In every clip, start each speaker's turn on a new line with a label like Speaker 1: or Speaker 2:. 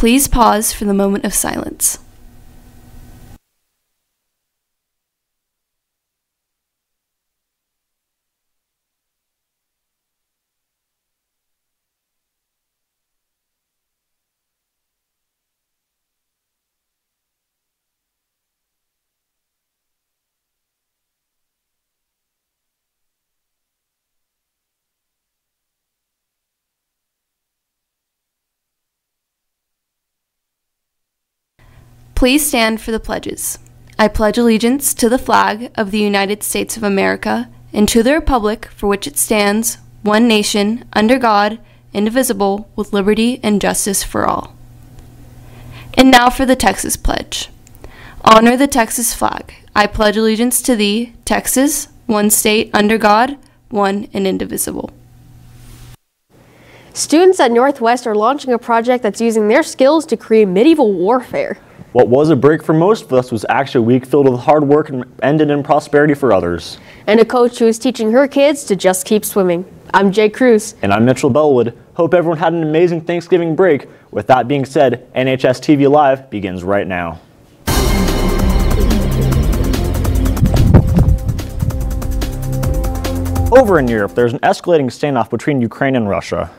Speaker 1: Please pause for the moment of silence. Please stand for the pledges. I pledge allegiance to the flag of the United States of America and to the republic for which it stands, one nation, under God, indivisible, with liberty and justice for all. And now for the Texas Pledge. Honor the Texas flag. I pledge allegiance to thee, Texas, one state, under God, one and indivisible.
Speaker 2: Students at Northwest are launching a project that's using their skills to create medieval warfare.
Speaker 3: What was a break for most of us was actually a week filled with hard work and ended in prosperity for others.
Speaker 2: And a coach who is teaching her kids to just keep swimming. I'm Jay Cruz.
Speaker 3: And I'm Mitchell Bellwood. Hope everyone had an amazing Thanksgiving break. With that being said, NHSTV Live begins right now. Over in Europe, there's an escalating standoff between Ukraine and Russia.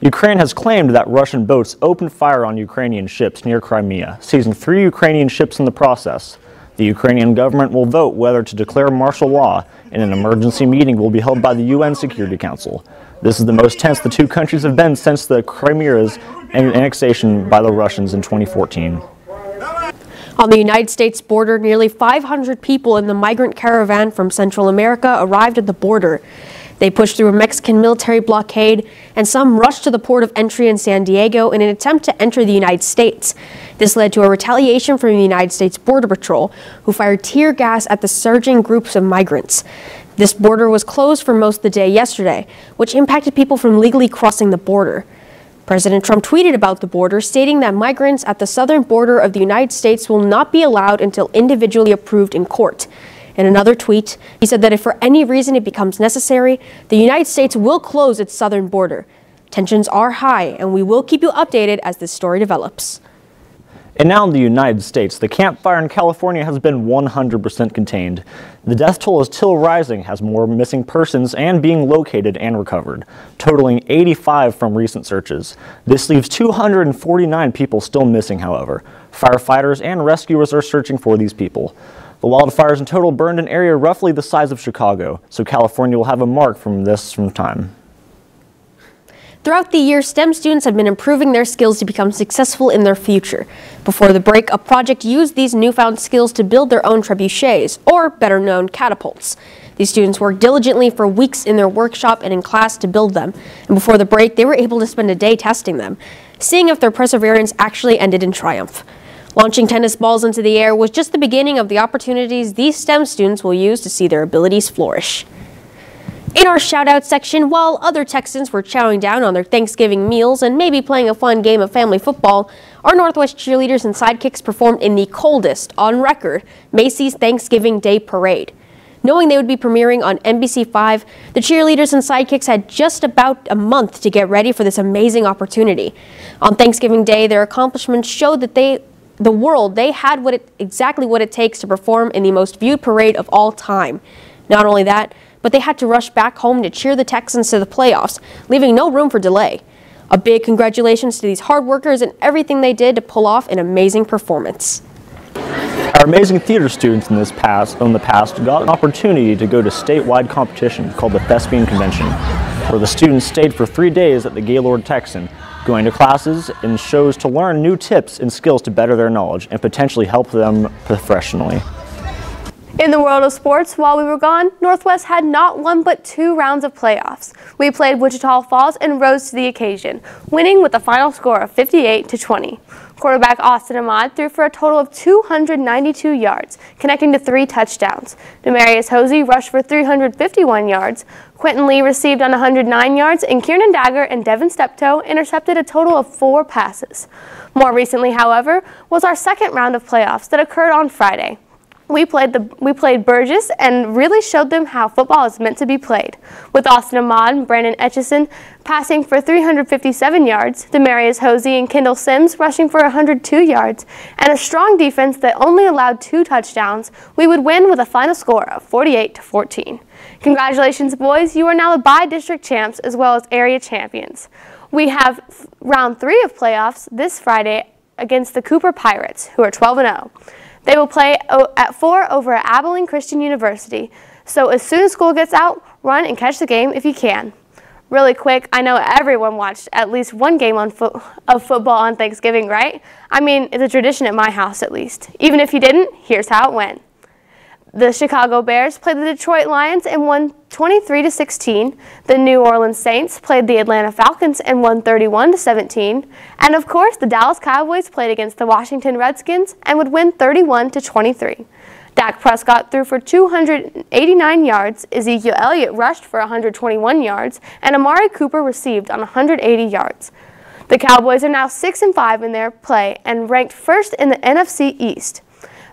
Speaker 3: Ukraine has claimed that Russian boats opened fire on Ukrainian ships near Crimea, seizing 3 Ukrainian ships in the process. The Ukrainian government will vote whether to declare martial law, and an emergency meeting will be held by the UN Security Council. This is the most tense the two countries have been since the Crimea's annexation by the Russians in 2014.
Speaker 2: On the United States border, nearly 500 people in the migrant caravan from Central America arrived at the border. They pushed through a Mexican military blockade, and some rushed to the port of entry in San Diego in an attempt to enter the United States. This led to a retaliation from the United States Border Patrol, who fired tear gas at the surging groups of migrants. This border was closed for most of the day yesterday, which impacted people from legally crossing the border. President Trump tweeted about the border, stating that migrants at the southern border of the United States will not be allowed until individually approved in court. In another tweet, he said that if for any reason it becomes necessary, the United States will close its southern border. Tensions are high, and we will keep you updated as this story develops.
Speaker 3: And now in the United States, the Camp Fire in California has been 100% contained. The death toll is still rising as more missing persons and being located and recovered, totaling 85 from recent searches. This leaves 249 people still missing, however. Firefighters and rescuers are searching for these people. The wildfires in total burned an area roughly the size of Chicago, so California will have a mark from time.
Speaker 2: Throughout the year, STEM students have been improving their skills to become successful in their future. Before the break, a project used these newfound skills to build their own trebuchets, or better known, catapults. These students worked diligently for weeks in their workshop and in class to build them, and before the break, they were able to spend a day testing them, seeing if their perseverance actually ended in triumph. Launching tennis balls into the air was just the beginning of the opportunities these STEM students will use to see their abilities flourish. In our shout-out section, while other Texans were chowing down on their Thanksgiving meals and maybe playing a fun game of family football, our Northwest cheerleaders and sidekicks performed in the coldest, on record, Macy's Thanksgiving Day Parade. Knowing they would be premiering on NBC5, the cheerleaders and sidekicks had just about a month to get ready for this amazing opportunity. On Thanksgiving Day, their accomplishments showed that they had exactly what it takes to perform in the most viewed parade of all time. Not only that, but they had to rush back home to cheer the Texans to the playoffs, leaving no room for delay. A big congratulations to these hard workers and everything they did to pull off an amazing performance.
Speaker 3: Our amazing theater students in the past got an opportunity to go to statewide competition called the Thespian Convention, where the students stayed for 3 days at the Gaylord Texan, going to classes and shows to learn new tips and skills to better their knowledge and potentially help them professionally.
Speaker 4: In the world of sports, while we were gone, Northwest had not one but 2 rounds of playoffs. We played Wichita Falls and rose to the occasion, winning with a final score of 58-20. Quarterback Austin Ahmad threw for a total of 292 yards, connecting to 3 touchdowns. Demarius Hosey rushed for 351 yards. Quentin Lee received on 109 yards, and Kieran Dagger and Devin Steptoe intercepted a total of 4 passes. More recently, however, was our second round of playoffs that occurred on Friday. We played Burgess and really showed them how football is meant to be played, with Austin Ahmad and Brandon Etchison passing for 357 yards, Demarius Hosey and Kendall Sims rushing for 102 yards, and a strong defense that only allowed 2 touchdowns. We would win with a final score of 48-14. Congratulations, boys. You are now the bi-district champs as well as area champions. We have round 3 of playoffs this Friday against the Cooper Pirates, who are 12-0. They will play at 4 over at Abilene Christian University. So as soon as school gets out, run and catch the game if you can. Really quick, I know everyone watched at least one game of football on Thanksgiving, right? I mean, it's a tradition at my house at least. Even if you didn't, here's how it went. The Chicago Bears played the Detroit Lions and won 23-16. The New Orleans Saints played the Atlanta Falcons and won 31-17. And of course, the Dallas Cowboys played against the Washington Redskins and would win 31-23. Dak Prescott threw for 289 yards, Ezekiel Elliott rushed for 121 yards, and Amari Cooper received on 180 yards. The Cowboys are now 6-5 in their play and ranked first in the NFC East.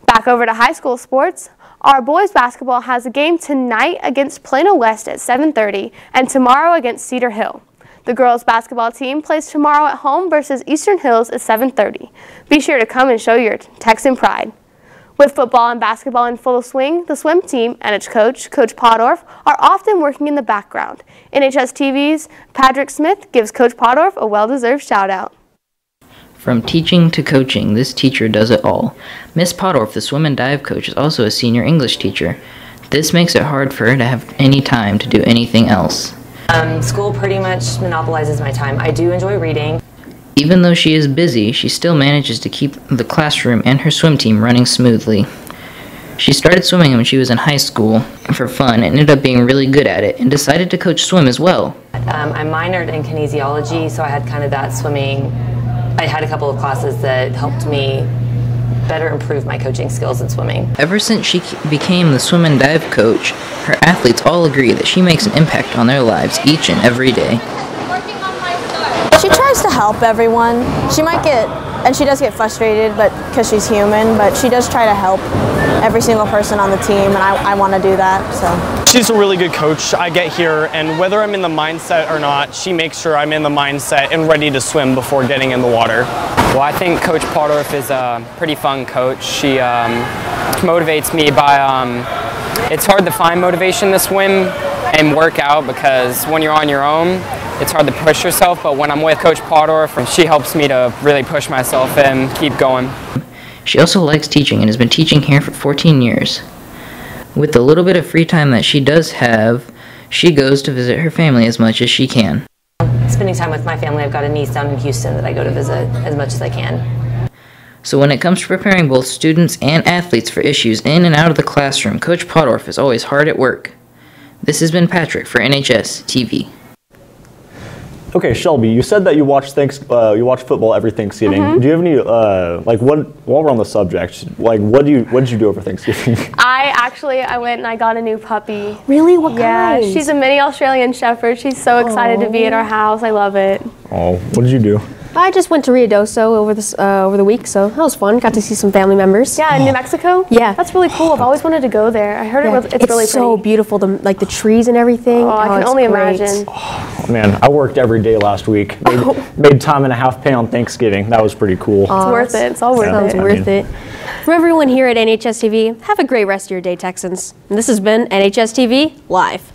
Speaker 4: Back over to high school sports. Our boys basketball has a game tonight against Plano West at 7:30 and tomorrow against Cedar Hill. The girls basketball team plays tomorrow at home versus Eastern Hills at 7:30. Be sure to come and show your Texan pride. With football and basketball in full swing, the swim team and its coach, Coach Podorf, are often working in the background. NHSTV's Patrick Smith gives Coach Podorf a well-deserved shout-out.
Speaker 5: From teaching to coaching, this teacher does it all. Miss Podorf, the swim and dive coach, is also a senior English teacher. This makes it hard for her to have any time to do anything else.
Speaker 6: School pretty much monopolizes my time. I do enjoy reading.
Speaker 5: Even though she is busy, she still manages to keep the classroom and her swim team running smoothly. She started swimming when she was in high school for fun and ended up being really good at it and decided to coach swim as well.
Speaker 6: I minored in kinesiology, so I had kind of that swimming. I had a couple of classes that helped me better improve my coaching skills in swimming.
Speaker 5: Ever since she became the swim and dive coach, her athletes all agree that she makes an impact on their lives each and every day.
Speaker 7: She tries to help everyone. She might get, and she does get frustrated, but because she's human, but she does try to help every single person on the team, and I want to do that. So
Speaker 8: she's a really good coach. I get here, and whether I'm in the mindset or not, she makes sure I'm in the mindset and ready to swim before getting in the water. Well, I think Coach Podorf is a pretty fun coach. She motivates me by, it's hard to find motivation to swim and work out because when you're on your own, it's hard to push yourself, but when I'm with Coach Podorf, she helps me to really push myself and keep going.
Speaker 5: She also likes teaching and has been teaching here for 14 years. With the little bit of free time that she does have, she goes to visit her family as much as she can.
Speaker 6: Spending time with my family, I've got a niece down in Houston that I go to visit as much as I can.
Speaker 5: So when it comes to preparing both students and athletes for issues in and out of the classroom, Coach Podorf is always hard at work. This has been Patrick for NHSTV.
Speaker 3: Okay, Shelby, you said that you watch football every Thanksgiving. Do you have any while we're on the subject, what did you do over Thanksgiving?
Speaker 4: I went and I got a new puppy.
Speaker 7: really, what
Speaker 4: Yeah,
Speaker 7: kind?
Speaker 4: she's a mini Australian Shepherd. She's so excited to be at our house. I love it.
Speaker 3: Oh, what did you do?
Speaker 2: I just went to Rio Doso over the week, so that was fun. Got to see some family members.
Speaker 4: Yeah, in New Mexico?
Speaker 2: Yeah.
Speaker 4: That's really cool. I've always wanted to go there. I heard it's really pretty.
Speaker 2: so beautiful, the trees and everything.
Speaker 4: Oh, I can
Speaker 2: it's
Speaker 4: only
Speaker 2: great.
Speaker 4: imagine.
Speaker 3: Oh, man, I worked every day last week. Made time and a half pay on Thanksgiving. That was pretty cool.
Speaker 4: It's worth it. It's all worth
Speaker 2: Sounds
Speaker 4: it.
Speaker 2: worth it. From everyone here at NHSTV, have a great rest of your day, Texans. And this has been NHSTV Live.